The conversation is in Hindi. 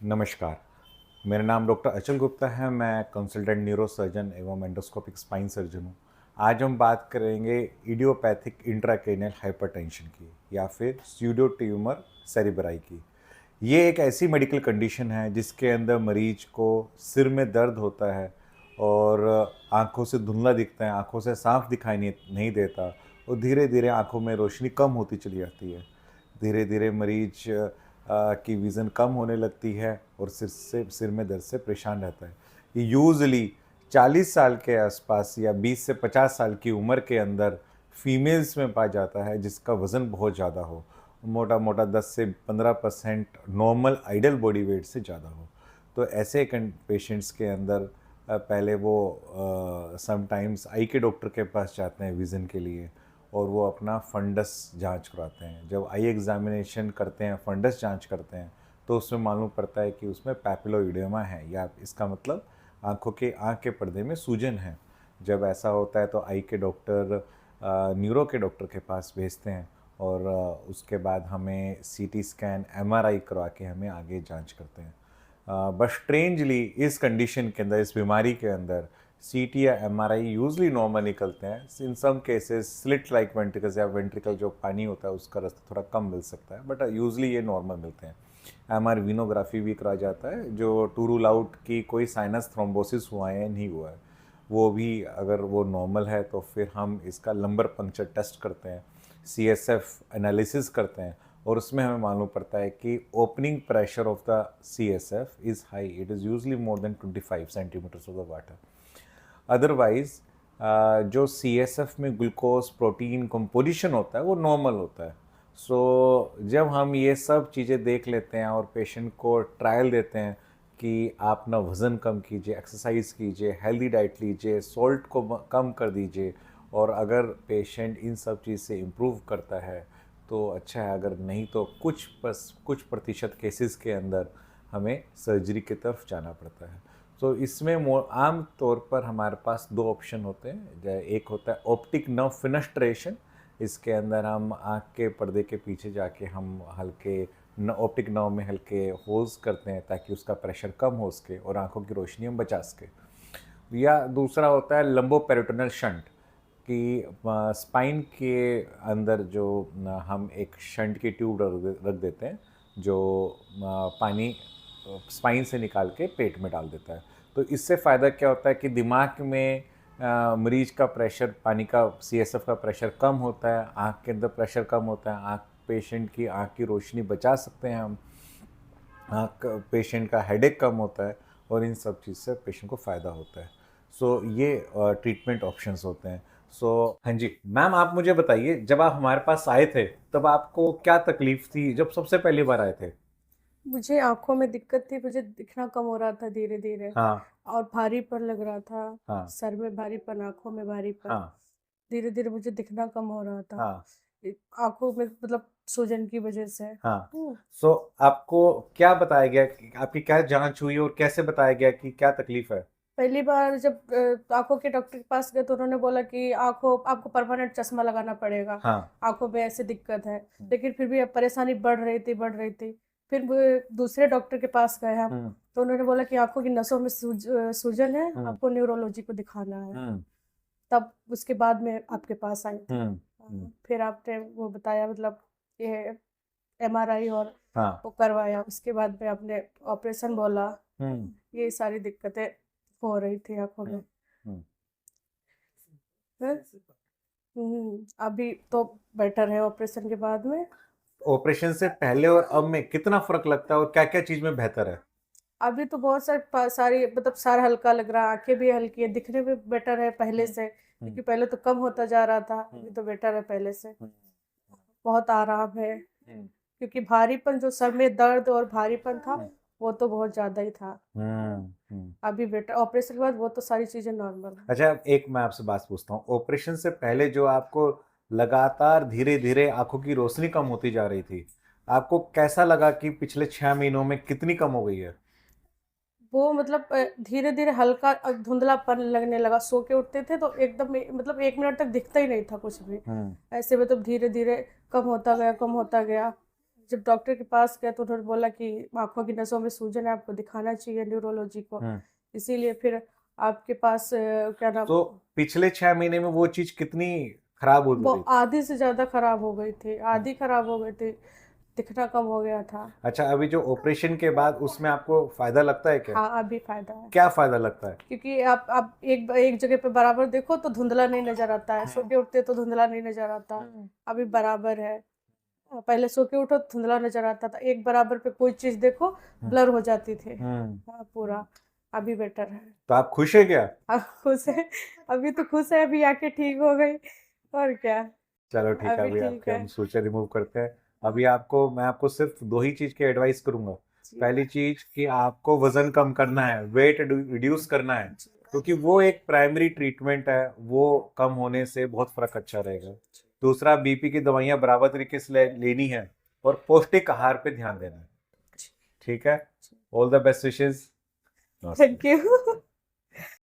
नमस्कार, मेरा नाम डॉक्टर अचल गुप्ता है। मैं कंसल्टेंट न्यूरोसर्जन एवं एंडोस्कोपिक स्पाइन सर्जन हूँ। आज हम बात करेंगे इडियोपैथिक इंट्राक्रैनियल हाइपरटेंशन की या फिर स्यूडो ट्यूमर सेरिब्राई की। ये एक ऐसी मेडिकल कंडीशन है जिसके अंदर मरीज को सिर में दर्द होता है और आँखों से धुंधला दिखता है, आँखों से साफ दिखाई नहीं देता और धीरे धीरे आँखों में रोशनी कम होती चली जाती है। धीरे धीरे मरीज की विज़न कम होने लगती है और सिर में दर्द से परेशान रहता है। ये यूजुअली 40 साल के आसपास या 20 से 50 साल की उम्र के अंदर फीमेल्स में पाया जाता है जिसका वज़न बहुत ज़्यादा हो, मोटा मोटा 10 से 15% नॉर्मल आइडल बॉडी वेट से ज़्यादा हो। तो ऐसे पेशेंट्स के अंदर पहले वो समटाइम्स आई के डॉक्टर के पास जाते हैं विज़न के लिए और वो अपना फंडस जांच कराते हैं। जब आई एग्जामिनेशन करते हैं, फंडस जांच करते हैं, तो उसमें मालूम पड़ता है कि उसमें पैपिलोइडेमा है या इसका मतलब आँख के पर्दे में सूजन है। जब ऐसा होता है तो आई के डॉक्टर न्यूरो के डॉक्टर के पास भेजते हैं और उसके बाद हमें सीटी स्कैन, एमआरआई करवा के हमें आगे जांच करते हैं। बट स्ट्रेंजली इस कंडीशन के अंदर, इस बीमारी के अंदर सीटी या एमआरआई यूजली नॉर्मल निकलते हैं। In some cases slit like ventricles या वेंट्रिकल जो पानी होता है उसका रास्ता थोड़ा कम मिल सकता है, बट यूजली ये नॉर्मल मिलते हैं। एमआर वीनोग्राफी भी करा जाता है जो टू रूल आउट की कोई साइनस थ्रोम्बोसिस हुआ है या नहीं हुआ है। वो भी अगर वो नॉर्मल है तो फिर हम इसका लंबर पंक्चर टेस्ट करते हैं, सीएसएफ एनालिसिस करते हैं और उसमें हमें मालूम पड़ता है कि opening pressure of the CSF is high, it is usually more than 25 centimetres of the water. Otherwise जो सीएसएफ में ग्लूकोज प्रोटीन कंपोजिशन होता है वो नॉर्मल होता है। सो जब हम ये सब चीज़ें देख लेते हैं और पेशेंट को ट्रायल देते हैं कि आप ना वज़न कम कीजिए, एक्सरसाइज कीजिए, हेल्दी डाइट लीजिए, सॉल्ट को कम कर दीजिए, और अगर पेशेंट इन सब चीज़ से इम्प्रूव करता है तो अच्छा है, अगर नहीं तो कुछ प्रतिशत केसेस के अंदर हमें सर्जरी की तरफ जाना पड़ता है। तो इसमें आम तौर पर हमारे पास दो ऑप्शन होते हैं। एक होता है ऑप्टिक नर्व फिनस्ट्रेशन। इसके अंदर हम आँख के पर्दे के पीछे जाके हम हल्के ऑप्टिक नर्व में हल्के होल्स करते हैं ताकि उसका प्रेशर कम हो सके और आँखों की रोशनी हम बचा सके। या दूसरा होता है लंबोपेरिटोनल शंट कि स्पाइन के अंदर जो हम एक शंट की ट्यूब रख देते हैं जो पानी स्पाइन से निकाल के पेट में डाल देता है। तो इससे फ़ायदा क्या होता है कि दिमाग में मरीज का प्रेशर, पानी का सीएसएफ का प्रेशर कम होता है, आँख के अंदर प्रेशर कम होता है, पेशेंट की आँख की रोशनी बचा सकते हैं हम, पेशेंट का हेडेक कम होता है और इन सब चीज़ से पेशेंट को फ़ायदा होता है। सो ये ट्रीटमेंट ऑप्शंस होते हैं। सो हाँ जी मैम, आप मुझे बताइए, जब आप हमारे पास आए थे तब आपको क्या तकलीफ थी जब सबसे पहली बार आए थे? मुझे आँखों में दिक्कत थी, मुझे दिखना कम हो रहा था धीरे-धीरे हाँ, और भारीपन लग रहा था, हाँ, सर में भारीपन, आँखों में भारीपन। हाँ, धीरे-धीरे मुझे दिखना कम हो रहा था। हाँ, आँखों में मतलब सूजन की वजह से। हाँ। सो आपको क्या बताया गया कि आपकी क्या जाँच हुई और कैसे बताया गया कि क्या तकलीफ है? पहली बार जब आँखों के डॉक्टर के पास गए तो उन्होंने बोला कि आँखों आपको परमानेंट चश्मा लगाना पड़ेगा, हाँ। आँखों में ऐसी दिक्कत है। हुँ, लेकिन फिर भी अब परेशानी बढ़ रही थी। फिर वो दूसरे डॉक्टर के पास गए हम, हुँ, तो उन्होंने बोला कि आँखों की नसों में सूजन है, हुँ, आपको न्यूरोलॉजी को दिखाना है। हुँ, तब उसके बाद में आपके पास आई थी। हुँ, हुँ। फिर आपने वो बताया मतलब ये एमआरआई और हाँ। वो करवाया, उसके बाद में आपने ऑपरेशन बोला। हुँ, ये सारी दिक्कतें हो रही थी आँखों हुँ, में। हुँ। हैं? अभी तो बेटर है ऑपरेशन के बाद में। ऑपरेशन से पहले और अब में कितना फ़र्क लगता है और क्या-क्या चीज़ में बेहतर है? अभी तो बहुत सारी मतलब सारा हल्का लग रहा है, आँखें भी हल्की है, दिखने में बेटर है पहले हुँ, से, हुँ, क्योंकि पहले तो कम होता जा रहा था, हुँ, अभी तो बेटर है पहले से। हुँ, बहुत आराम है, हुँ, क्योंकि भारीपन जो सर में दर्द और भारीपन था, हुँ, वो तो बहुत ज़्यादा ही था। हुँ, हुँ। अभी बेटर ऑपरेशन के बाद वो तो सारी चीज़ें नॉर्मल हैं। अच्छा, एक मैं आपसे बात पूछता हूँ, ऑपरेशन से पहले जो आपको लगातार धीरे-धीरे आँखों की रोशनी कम होती जा रही थी, आपको कैसा लगा कि पिछले 6 महीनों में कितनी कम हो गई है? वो मतलब धीरे-धीरे हल्का धुंधलापन लगने लगा, सो के उठते थे तो एकदम मतलब 1 मिनट तक दिखता ही नहीं था कुछ भी। हुँ, ऐसे मतलब धीरे-धीरे कम होता गया, कम होता गया। जब डॉक्टर के पास गए तो उन्होंने बोला कि आँखों की नसों में सूजन है, आपको दिखाना चाहिए न्यूरोलॉजी को। इसीलिए फिर आपके पास क्या नाम तो पिछले 6 महीने में वो चीज कितनी खराब होती वो रही? आधी से ज़्यादा खराब हो गई थी, आधी खराब हो गई थी, दिखना कम हो गया था। अच्छा, अभी जो ऑपरेशन के बाद उसमें आपको फायदा लगता है क्या? हाँ, अभी फ़ायदा है। क्या फायदा लगता है? क्योंकि आप एक जगह पे बराबर देखो तो धुंधला नहीं नज़र आता है, सो के उठते तो धुंधला नहीं नज़र आता, अभी बराबर है। पहले सो के उठो तो धुंधला नज़र आता था, एक बराबर पे कोई चीज़ देखो ब्लर हो जाती थी। हाँ, पूरा, अभी बेटर है। तो आप खुश है क्या? अब खुश है, अभी तो खुश है, अभी आँखें ठीक हो गई और क्या, चलो ठीक है, अभी अभी ठीक आपके है। हम सूचर रिमूव करते हैं। अभी आपको मैं आपको सिर्फ 2 ही चीज की एडवाइस करूंगा। जी, पहली चीज कि आपको वजन कम करना है, वेट रिड्यूस करना है, जी, क्योंकि वो एक प्राइमरी ट्रीटमेंट है, वो कम होने से बहुत फर्क अच्छा रहेगा। दूसरा, बीपी की दवाइयाँ बराबर तरीके से लेनी है और पौष्टिक आहार पे ध्यान देना है। ठीक है? All the best wishes. नमस्ते। Thank you.